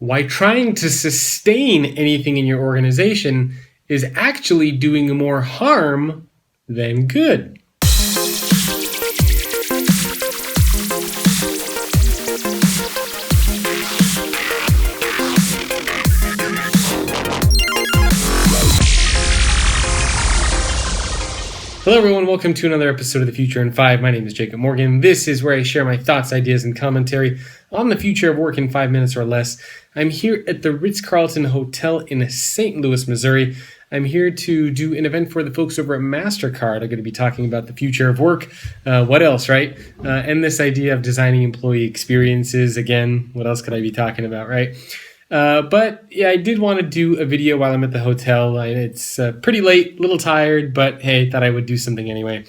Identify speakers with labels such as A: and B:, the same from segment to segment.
A: why trying to sustain anything in your organization is actually doing more harm than good. Hello everyone, welcome to another episode of The Future in 5. My name is Jacob Morgan. This is where I share my thoughts, ideas, and commentary on the future of work in 5 minutes or less. I'm here at the Ritz-Carlton Hotel in St. Louis, Missouri. I'm here to do an event for the folks over at MasterCard. I'm going to be talking about the future of work. What else, right? And this idea of designing employee experiences. Again, what else could I be talking about, right? But yeah, I did want to do a video while I'm at the hotel. It's pretty late, a little tired, but hey, thought I would do something anyway.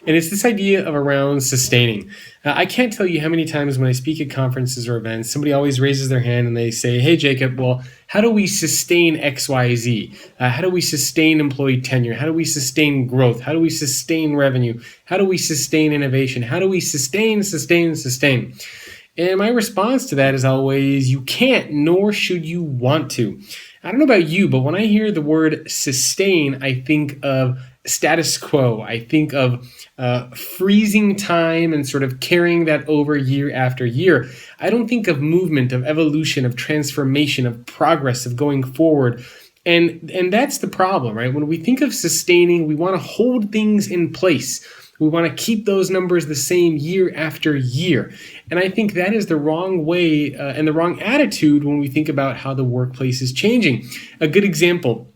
A: And it's this idea of around sustaining. I can't tell you how many times when I speak at conferences or events, somebody always raises their hand and they say, hey, Jacob, well, how do we sustain X, Y, Z? How do we sustain employee tenure? How do we sustain growth? How do we sustain revenue? How do we sustain innovation? How do we sustain? And my response to that is always, you can't, nor should you want to. I don't know about you, but when I hear the word sustain, I think of status quo. I think of freezing time and sort of carrying that over year after year. I don't think of movement, of evolution, of transformation, of progress, of going forward. And that's the problem, right? When we think of sustaining, we want to hold things in place. We want to keep those numbers the same year after year. And I think that is the wrong way and the wrong attitude when we think about how the workplace is changing. A good example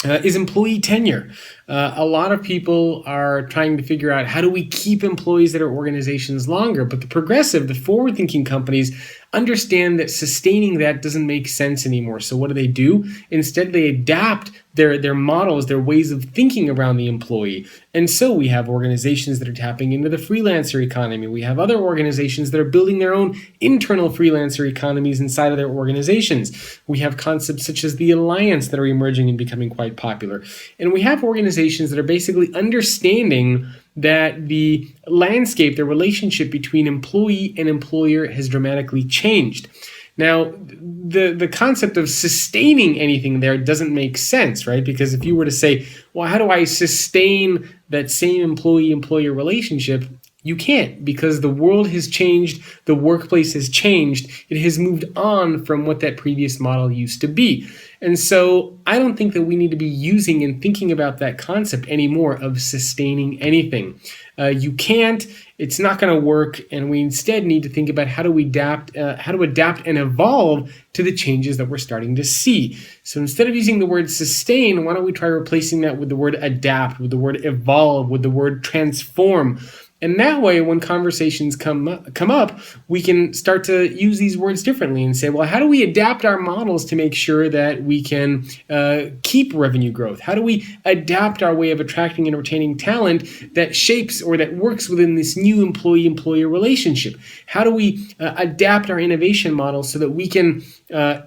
A: is employee tenure. A lot of people are trying to figure out how do we keep employees at our organizations longer, but the progressive, the forward-thinking companies understand that sustaining that doesn't make sense anymore. So what do? Instead, they adapt their models, their ways of thinking around the employee. And so we have organizations that are tapping into the freelancer economy. We have other organizations that are building their own internal freelancer economies inside of their organizations. We have concepts such as the Alliance that are emerging and becoming quite popular. And we have organizations that are basically understanding that the landscape, the relationship between employee and employer has dramatically changed. Now, the concept of sustaining anything there doesn't make sense, right? Because if you were to say, well, how do I sustain that same employee-employer relationship? You can't, because the world has changed, the workplace has changed, it has moved on from what that previous model used to be. And so I don't think that we need to be using and thinking about that concept anymore of sustaining anything. You can't, it's not going to work, and we instead need to think about how to adapt and evolve to the changes that we're starting to see. So instead of using the word sustain, why don't we try replacing that with the word adapt, with the word evolve, with the word transform? And that way, when conversations come up, we can start to use these words differently and say, well, how do we adapt our models to make sure that we can keep revenue growth? How do we adapt our way of attracting and retaining talent that shapes or that works within this new employee-employer relationship? How do we adapt our innovation model so that we can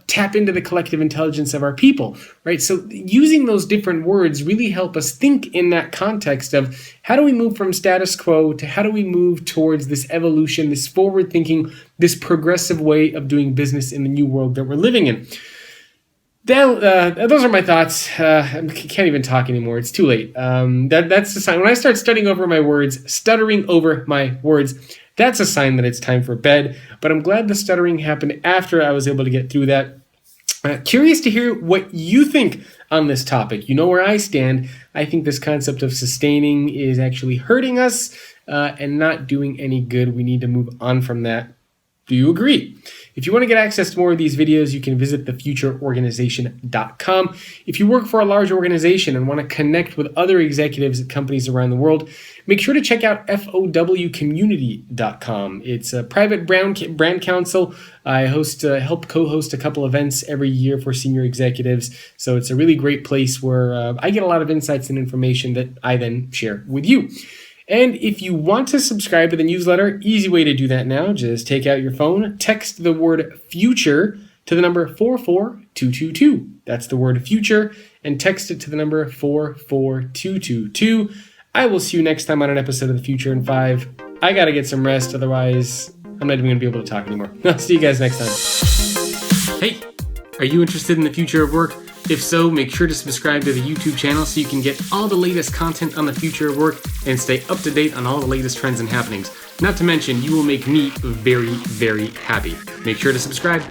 A: tap into the collective intelligence of our people, right? So using those different words really help us think in that context of how do we move from status quo to how do we move towards this evolution, this forward thinking, this progressive way of doing business in the new world that we're living in. Those are my thoughts. I can't even talk anymore. It's too late. That's the sign. When I start stuttering over my words, that's a sign that it's time for bed. But I'm glad the stuttering happened after I was able to get through that. Curious to hear what you think on this topic. You know where I stand. I think this concept of sustaining is actually hurting us and not doing any good. We need to move on from that. Do you agree? If you want to get access to more of these videos, you can visit thefutureorganization.com. If you work for a large organization and want to connect with other executives at companies around the world, make sure to check out FOWcommunity.com. It's a private brand council. I help co-host a couple events every year for senior executives. So it's a really great place where I get a lot of insights and information that I then share with you. And if you want to subscribe to the newsletter, easy way to do that now. Just take out your phone, text the word future to the number 44222. That's the word future, and text it to the number 44222. I will see you next time on an episode of The Future in 5. I got to get some rest, otherwise I'm not even going to be able to talk anymore. I'll see you guys next time. Hey, Are you interested in the future of work? If so, make sure to subscribe to the YouTube channel so you can get all the latest content on the future of work and stay up to date on all the latest trends and happenings. Not to mention, you will make me very, very happy. Make sure to subscribe.